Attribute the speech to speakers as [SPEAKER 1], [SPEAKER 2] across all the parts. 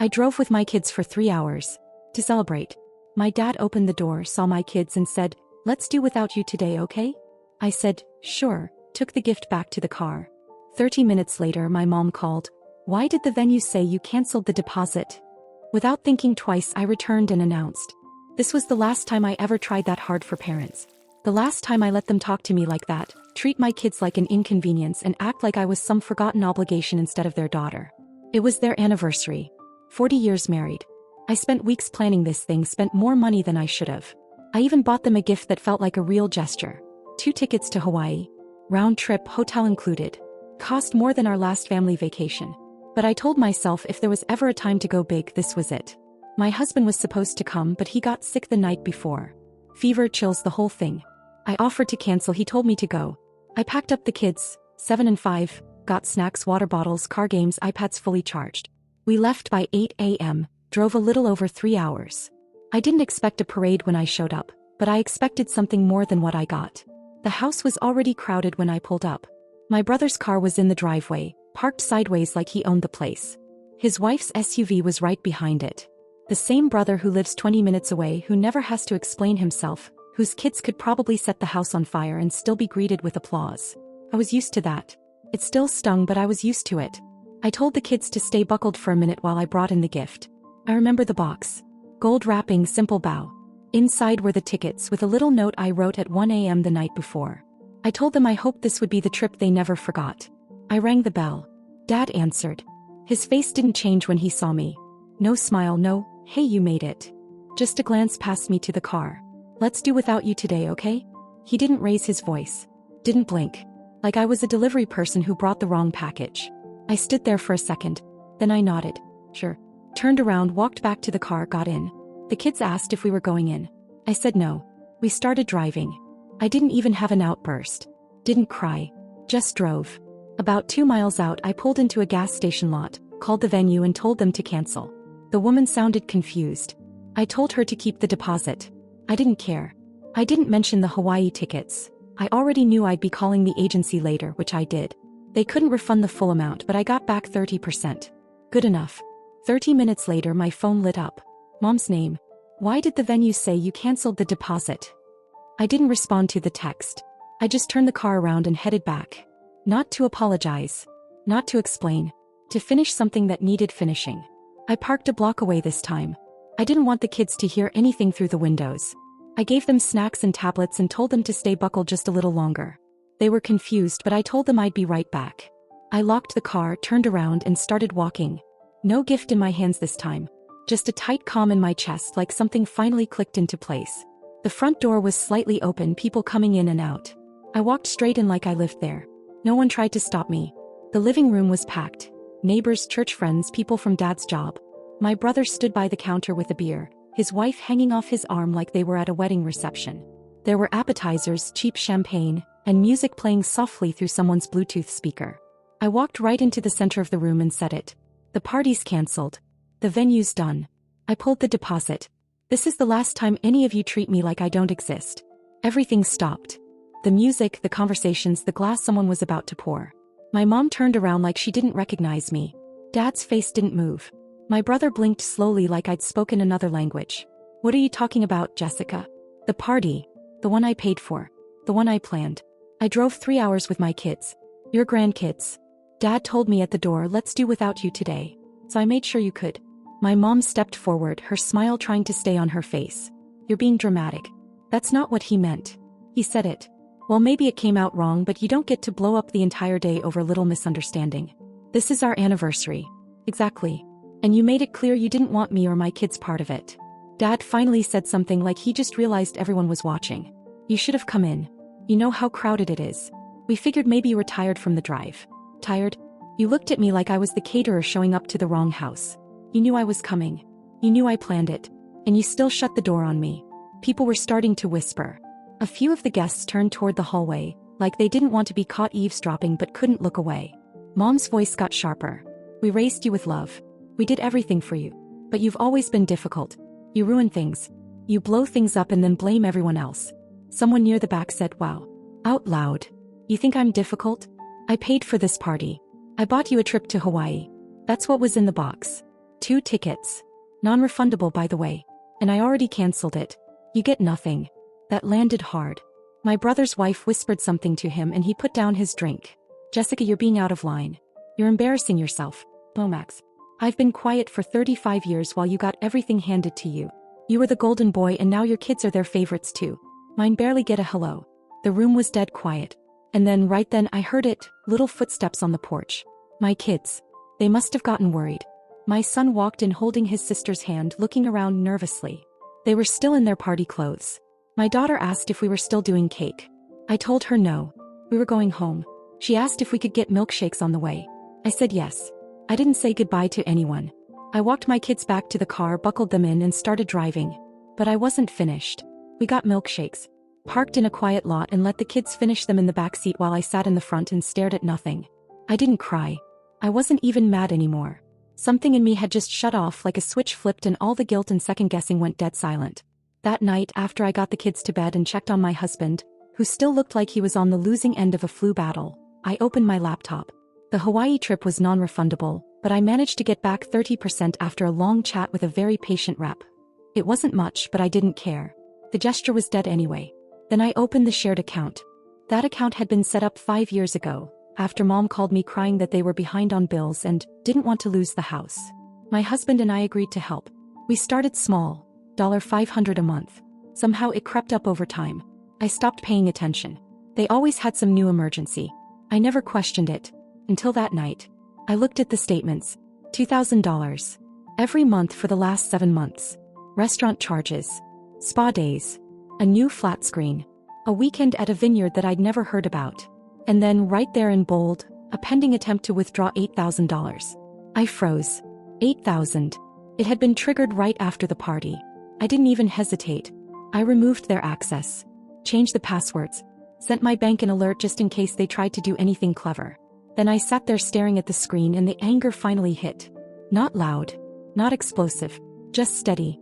[SPEAKER 1] I drove with my kids for 3 hours. To celebrate. My dad opened the door, saw my kids and said, "Let's do without you today, okay?" I said, "Sure," took the gift back to the car. 30 minutes later my mom called. "Why did the venue say you canceled the deposit?" Without thinking twice I returned and announced. This was the last time I ever tried that hard for parents. The last time I let them talk to me like that, treat my kids like an inconvenience and act like I was some forgotten obligation instead of their daughter. It was their anniversary. 40 years married. I spent weeks planning this thing, spent more money than I should have. I even bought them a gift that felt like a real gesture. 2 tickets to Hawaii. Round trip, hotel included. Cost more than our last family vacation. But I told myself if there was ever a time to go big, this was it. My husband was supposed to come, but he got sick the night before. Fever, chills, the whole thing. I offered to cancel, he told me to go. I packed up the kids, 7 and 5, got snacks, water bottles, car games, iPads fully charged. We left by 8 a.m., drove a little over 3 hours. I didn't expect a parade when I showed up, but I expected something more than what I got. The house was already crowded when I pulled up. My brother's car was in the driveway, parked sideways like he owned the place. His wife's SUV was right behind it. The same brother who lives 20 minutes away, who never has to explain himself, whose kids could probably set the house on fire and still be greeted with applause. I was used to that. It still stung, but I was used to it. I told the kids to stay buckled for a minute while I brought in the gift. I remember the box. Gold wrapping, simple bow. Inside were the tickets with a little note I wrote at 1 a.m. the night before. I told them I hoped this would be the trip they never forgot. I rang the bell. Dad answered. His face didn't change when he saw me. No smile, no, "Hey, you made it." Just a glance past me to the car. "Let's do without you today, okay?" He didn't raise his voice. Didn't blink. Like I was a delivery person who brought the wrong package. I stood there for a second. Then I nodded. Sure. Turned around, walked back to the car, got in. The kids asked if we were going in. I said no. We started driving. I didn't even have an outburst. Didn't cry. Just drove. About 2 miles out I pulled into a gas station lot, called the venue and told them to cancel. The woman sounded confused. I told her to keep the deposit. I didn't care. I didn't mention the Hawaii tickets. I already knew I'd be calling the agency later, which I did. They couldn't refund the full amount, but I got back 30%. Good enough. 30 minutes later my phone lit up. Mom's name. "Why did the venue say you canceled the deposit?" I didn't respond to the text. I just turned the car around and headed back. Not to apologize. Not to explain. To finish something that needed finishing. I parked a block away this time. I didn't want the kids to hear anything through the windows. I gave them snacks and tablets and told them to stay buckled just a little longer. They were confused, but I told them I'd be right back. I locked the car, turned around and started walking. No gift in my hands this time. Just a tight calm in my chest, like something finally clicked into place. The front door was slightly open, people coming in and out. I walked straight in like I lived there. No one tried to stop me. The living room was packed. Neighbors, church friends, people from Dad's job. My brother stood by the counter with a beer, his wife hanging off his arm like they were at a wedding reception. There were appetizers, cheap champagne, and music playing softly through someone's Bluetooth speaker. I walked right into the center of the room and said it. "The party's canceled. The venue's done. I pulled the deposit. This is the last time any of you treat me like I don't exist." Everything stopped. The music, the conversations, the glass someone was about to pour. My mom turned around like she didn't recognize me. Dad's face didn't move. My brother blinked slowly like I'd spoken another language. "What are you talking about, Jessica?" "The party. The one I paid for. The one I planned. I drove 3 hours with my kids. Your grandkids. Dad told me at the door, let's do without you today. So I made sure you could." My mom stepped forward, her smile trying to stay on her face. "You're being dramatic. That's not what he meant. He said it. Well, maybe it came out wrong, but you don't get to blow up the entire day over a little misunderstanding. This is our anniversary." "Exactly. And you made it clear you didn't want me or my kids part of it." Dad finally said something like he just realized everyone was watching. "You should have come in. You know how crowded it is. We figured maybe you were tired from the drive." "Tired?" You looked at me like I was the caterer showing up to the wrong house. You knew I was coming. You knew I planned it. And you still shut the door on me. People were starting to whisper. A few of the guests turned toward the hallway, like they didn't want to be caught eavesdropping but couldn't look away. Mom's voice got sharper. "We raised you with love. We did everything for you. But you've always been difficult. You ruin things. You blow things up and then blame everyone else." Someone near the back said, "Wow." Out loud. "You think I'm difficult? I paid for this party. I bought you a trip to Hawaii. That's what was in the box. 2 tickets. Non-refundable, by the way. And I already canceled it. You get nothing. That landed hard. My brother's wife whispered something to him and he put down his drink. Jessica, you're being out of line. You're embarrassing yourself. Max. I've been quiet for 35 years while you got everything handed to you. You were the golden boy and now your kids are their favorites too. Mine barely get a hello. The room was dead quiet. And then right then I heard it, little footsteps on the porch. My kids. They must have gotten worried. My son walked in holding his sister's hand, looking around nervously. They were still in their party clothes. My daughter asked if we were still doing cake. I told her no. We were going home. She asked if we could get milkshakes on the way. I said yes. I didn't say goodbye to anyone. I walked my kids back to the car, buckled them in and started driving. But I wasn't finished. We got milkshakes, parked in a quiet lot and let the kids finish them in the back seat while I sat in the front and stared at nothing. I didn't cry. I wasn't even mad anymore. Something in me had just shut off like a switch flipped and all the guilt and second-guessing went dead silent. That night, after I got the kids to bed and checked on my husband, who still looked like he was on the losing end of a flu battle, I opened my laptop. The Hawaii trip was non-refundable, but I managed to get back 30% after a long chat with a very patient rep. It wasn't much, but I didn't care. The gesture was dead anyway. Then I opened the shared account. That account had been set up 5 years ago, after Mom called me crying that they were behind on bills and didn't want to lose the house. My husband and I agreed to help. We started small, $500 a month. Somehow it crept up over time. I stopped paying attention. They always had some new emergency. I never questioned it. Until that night. I looked at the statements. $2,000. Every month for the last 7 months. Restaurant charges. Spa days. A new flat screen. A weekend at a vineyard that I'd never heard about. And then right there in bold, a pending attempt to withdraw $8,000. I froze. $8,000. It had been triggered right after the party. I didn't even hesitate. I removed their access. Changed the passwords. Sent my bank an alert just in case they tried to do anything clever. Then I sat there staring at the screen and the anger finally hit. Not loud. Not explosive. Just steady.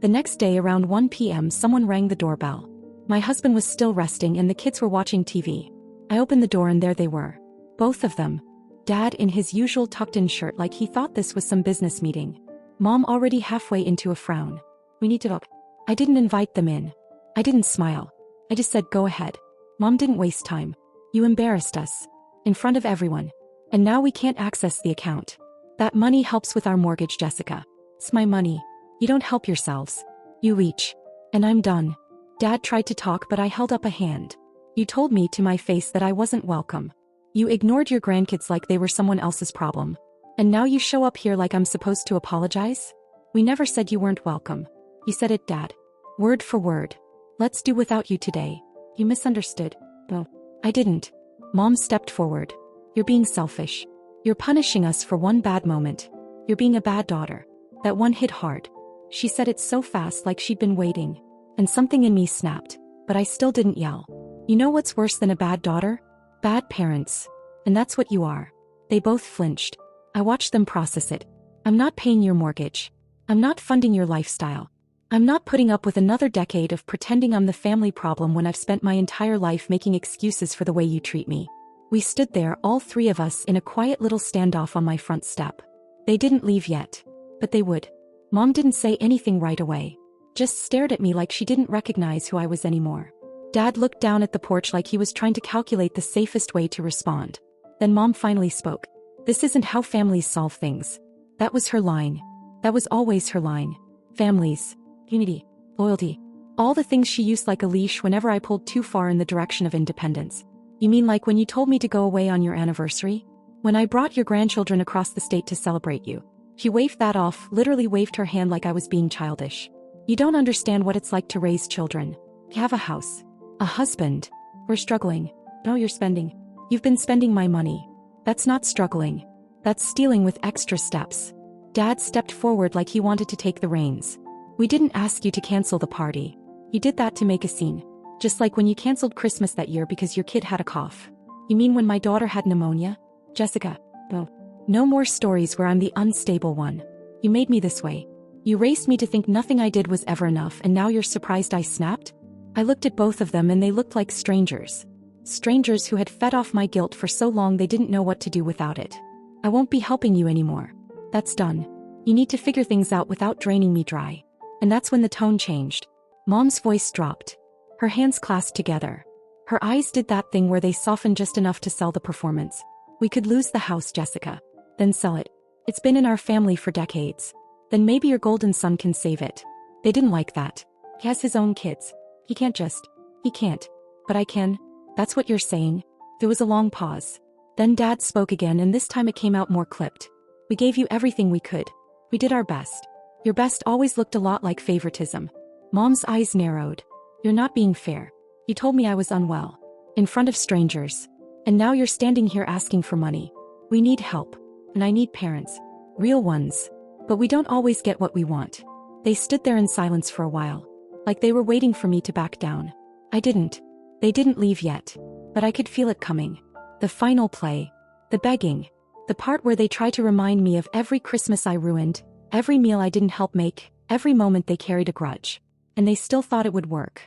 [SPEAKER 1] The next day around 1 p.m. someone rang the doorbell. My husband was still resting and the kids were watching TV. I opened the door and there they were. Both of them. Dad in his usual tucked-in shirt like he thought this was some business meeting. Mom already halfway into a frown. We need to talk. I didn't invite them in. I didn't smile. I just said go ahead. Mom didn't waste time. You embarrassed us. In front of everyone. And now we can't access the account. That money helps with our mortgage, Jessica. It's my money. You don't help yourselves. You reach. And I'm done. Dad tried to talk but I held up a hand. You told me to my face that I wasn't welcome. You ignored your grandkids like they were someone else's problem. And now you show up here like I'm supposed to apologize? We never said you weren't welcome. You said it, Dad. Word for word. Let's do without you today. You misunderstood. No, I didn't. Mom stepped forward. You're being selfish. You're punishing us for one bad moment. You're being a bad daughter. That one hit hard. She said it so fast like she'd been waiting. And something in me snapped. But I still didn't yell. You know what's worse than a bad daughter? Bad parents. And that's what you are. They both flinched. I watched them process it. I'm not paying your mortgage. I'm not funding your lifestyle. I'm not putting up with another decade of pretending I'm the family problem when I've spent my entire life making excuses for the way you treat me. We stood there, all three of us, in a quiet little standoff on my front step. They didn't leave yet. But they would. Mom didn't say anything right away. Just stared at me like she didn't recognize who I was anymore. Dad looked down at the porch like he was trying to calculate the safest way to respond. Then Mom finally spoke. This isn't how families solve things. That was her line. That was always her line. Families. Unity. Loyalty. All the things she used like a leash whenever I pulled too far in the direction of independence. You mean like when you told me to go away on your anniversary? When I brought your grandchildren across the state to celebrate you? She waved that off, literally waved her hand like I was being childish. You don't understand what it's like to raise children. You have a house. A husband. We're struggling. No, you're spending. You've been spending my money. That's not struggling. That's stealing with extra steps. Dad stepped forward like he wanted to take the reins. We didn't ask you to cancel the party. You did that to make a scene. Just like when you canceled Christmas that year because your kid had a cough. You mean when my daughter had pneumonia? Jessica. No. No more stories where I'm the unstable one. You made me this way. You raised me to think nothing I did was ever enough and now you're surprised I snapped? I looked at both of them and they looked like strangers. Strangers who had fed off my guilt for so long they didn't know what to do without it. I won't be helping you anymore. That's done. You need to figure things out without draining me dry. And that's when the tone changed. Mom's voice dropped. Her hands clasped together. Her eyes did that thing where they softened just enough to sell the performance. We could lose the house, Jessica. Then sell it. It's been in our family for decades. Then maybe your golden son can save it. They didn't like that. He has his own kids. He can't. But I can. That's what you're saying. There was a long pause. Then Dad spoke again, and this time it came out more clipped. We gave you everything we could. We did our best. Your best always looked a lot like favoritism. Mom's eyes narrowed. You're not being fair. You told me I was unwell. In front of strangers. And now you're standing here asking for money. We need help. And I need parents. Real ones. But we don't always get what we want. They stood there in silence for a while. Like they were waiting for me to back down. I didn't. They didn't leave yet. But I could feel it coming. The final play. The begging. The part where they tried to remind me of every Christmas I ruined, every meal I didn't help make, every moment they carried a grudge. And they still thought it would work.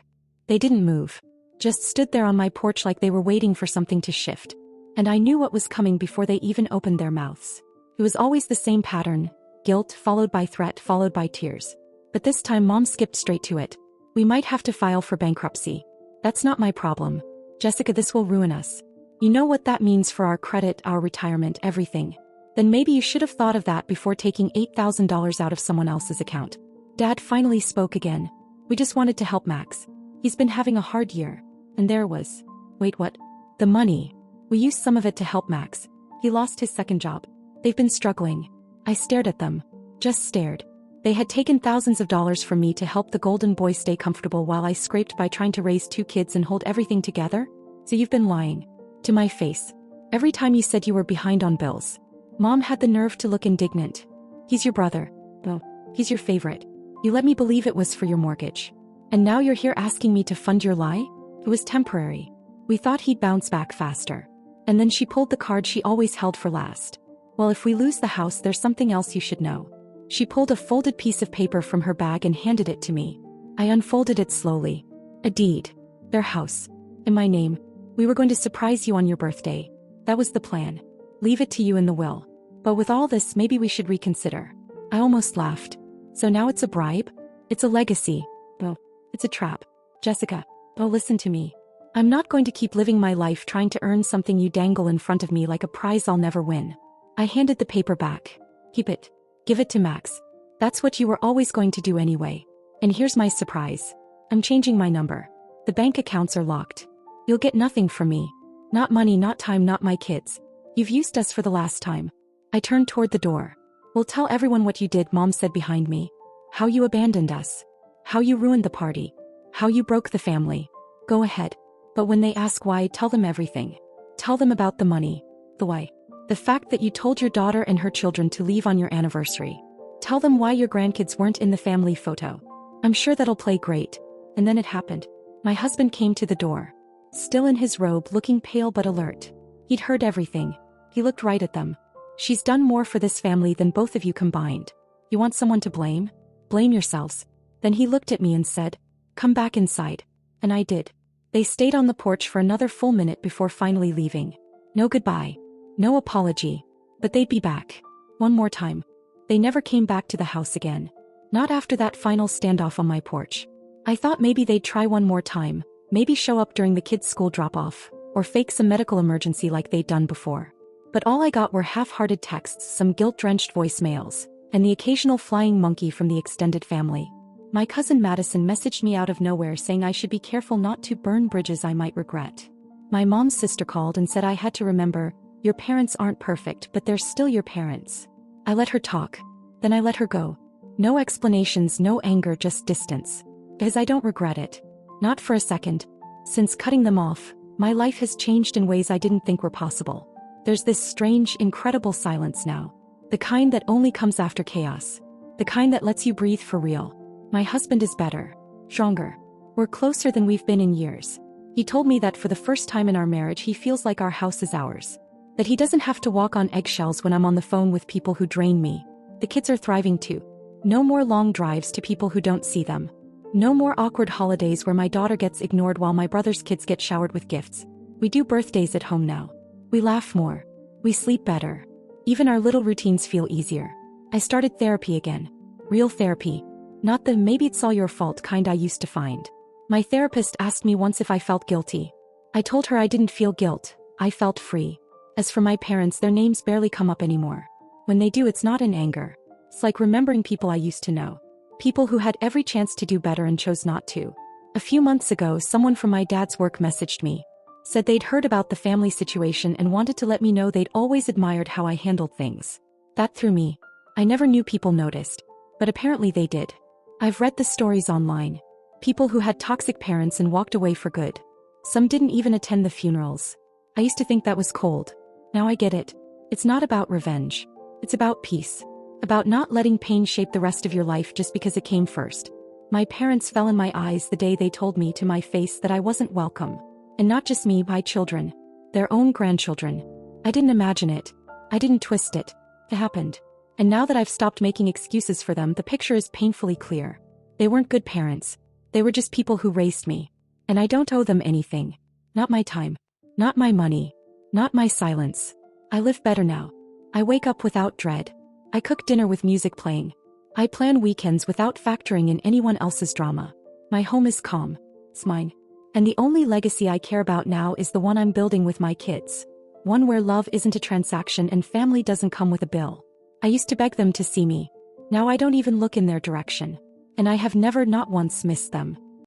[SPEAKER 1] They didn't move. Just stood there on my porch like they were waiting for something to shift. And I knew what was coming before they even opened their mouths. It was always the same pattern. Guilt, followed by threat, followed by tears. But this time Mom skipped straight to it. We might have to file for bankruptcy. That's not my problem. Jessica, this will ruin us. You know what that means for our credit, our retirement, everything. Then maybe you should have thought of that before taking $8,000 out of someone else's account. Dad finally spoke again. We just wanted to help Max. He's been having a hard year. And there was... Wait, what? The money. We used some of it to help Max. He lost his second job. They've been struggling. I stared at them. Just stared. They had taken thousands of dollars from me to help the golden boy stay comfortable while I scraped by trying to raise 2 kids and hold everything together? So you've been lying. To my face. Every time you said you were behind on bills. Mom had the nerve to look indignant. He's your brother. Well, he's your favorite. You let me believe it was for your mortgage. And now you're here asking me to fund your lie? It was temporary. We thought he'd bounce back faster. And then she pulled the card she always held for last. Well, if we lose the house, there's something else you should know. She pulled a folded piece of paper from her bag and handed it to me. I unfolded it slowly. A deed. Their house. In my name. We were going to surprise you on your birthday. That was the plan. Leave it to you in the will. But with all this, maybe we should reconsider. I almost laughed. So now it's a bribe? It's a legacy. Oh, it's a trap. Jessica. Oh, listen to me. I'm not going to keep living my life trying to earn something you dangle in front of me like a prize I'll never win. I handed the paper back. Keep it. Give it to Max. That's what you were always going to do anyway. And here's my surprise. I'm changing my number. The bank accounts are locked. You'll get nothing from me. Not money, not time, not my kids. You've used us for the last time. I turned toward the door. We'll tell everyone what you did, Mom said behind me. How you abandoned us. How you ruined the party. How you broke the family. Go ahead. But when they ask why, tell them everything. Tell them about the money. The why. The fact that you told your daughter and her children to leave on your anniversary. Tell them why your grandkids weren't in the family photo. I'm sure that'll play great. And then it happened. My husband came to the door. Still in his robe, looking pale but alert. He'd heard everything. He looked right at them. She's done more for this family than both of you combined. You want someone to blame? Blame yourselves. Then he looked at me and said, come back inside. And I did. They stayed on the porch for another full minute before finally leaving. No goodbye. No apology. But they'd be back. One more time. They never came back to the house again. Not after that final standoff on my porch. I thought maybe they'd try one more time. Maybe show up during the kids' school drop-off. Or fake some medical emergency like they'd done before. But all I got were half-hearted texts, some guilt-drenched voicemails, and the occasional flying monkey from the extended family. My cousin Madison messaged me out of nowhere saying I should be careful not to burn bridges I might regret. My mom's sister called and said I had to remember, your parents aren't perfect, but they're still your parents. I let her talk. Then I let her go. No explanations, no anger, just distance. Because I don't regret it. Not for a second. Since cutting them off, my life has changed in ways I didn't think were possible. There's this strange, incredible silence now. The kind that only comes after chaos. The kind that lets you breathe for real. My husband is better. Stronger. We're closer than we've been in years. He told me that for the first time in our marriage he feels like our house is ours. That he doesn't have to walk on eggshells when I'm on the phone with people who drain me. The kids are thriving too. No more long drives to people who don't see them. No more awkward holidays where my daughter gets ignored while my brother's kids get showered with gifts. We do birthdays at home now. We laugh more. We sleep better. Even our little routines feel easier. I started therapy again. Real therapy. Not the maybe it's all your fault kind I used to find. My therapist asked me once if I felt guilty. I told her I didn't feel guilt, I felt free. As for my parents, their names barely come up anymore. When they do, it's not in anger. It's like remembering people I used to know. People who had every chance to do better and chose not to. A few months ago, someone from my dad's work messaged me. Said they'd heard about the family situation and wanted to let me know they'd always admired how I handled things. That threw me. I never knew people noticed. But apparently they did. I've read the stories online. People who had toxic parents and walked away for good. Some didn't even attend the funerals. I used to think that was cold. Now I get it. It's not about revenge. It's about peace. About not letting pain shape the rest of your life just because it came first. My parents fell in my eyes the day they told me to my face that I wasn't welcome. And not just me, my children. Their own grandchildren. I didn't imagine it. I didn't twist it. It happened. And now that I've stopped making excuses for them, the picture is painfully clear. They weren't good parents. They were just people who raised me. And I don't owe them anything. Not my time. Not my money. Not my silence. I live better now. I wake up without dread. I cook dinner with music playing. I plan weekends without factoring in anyone else's drama. My home is calm. It's mine. And the only legacy I care about now is the one I'm building with my kids. One where love isn't a transaction and family doesn't come with a bill. I used to beg them to see me. Now I don't even look in their direction. And I have never not once missed them.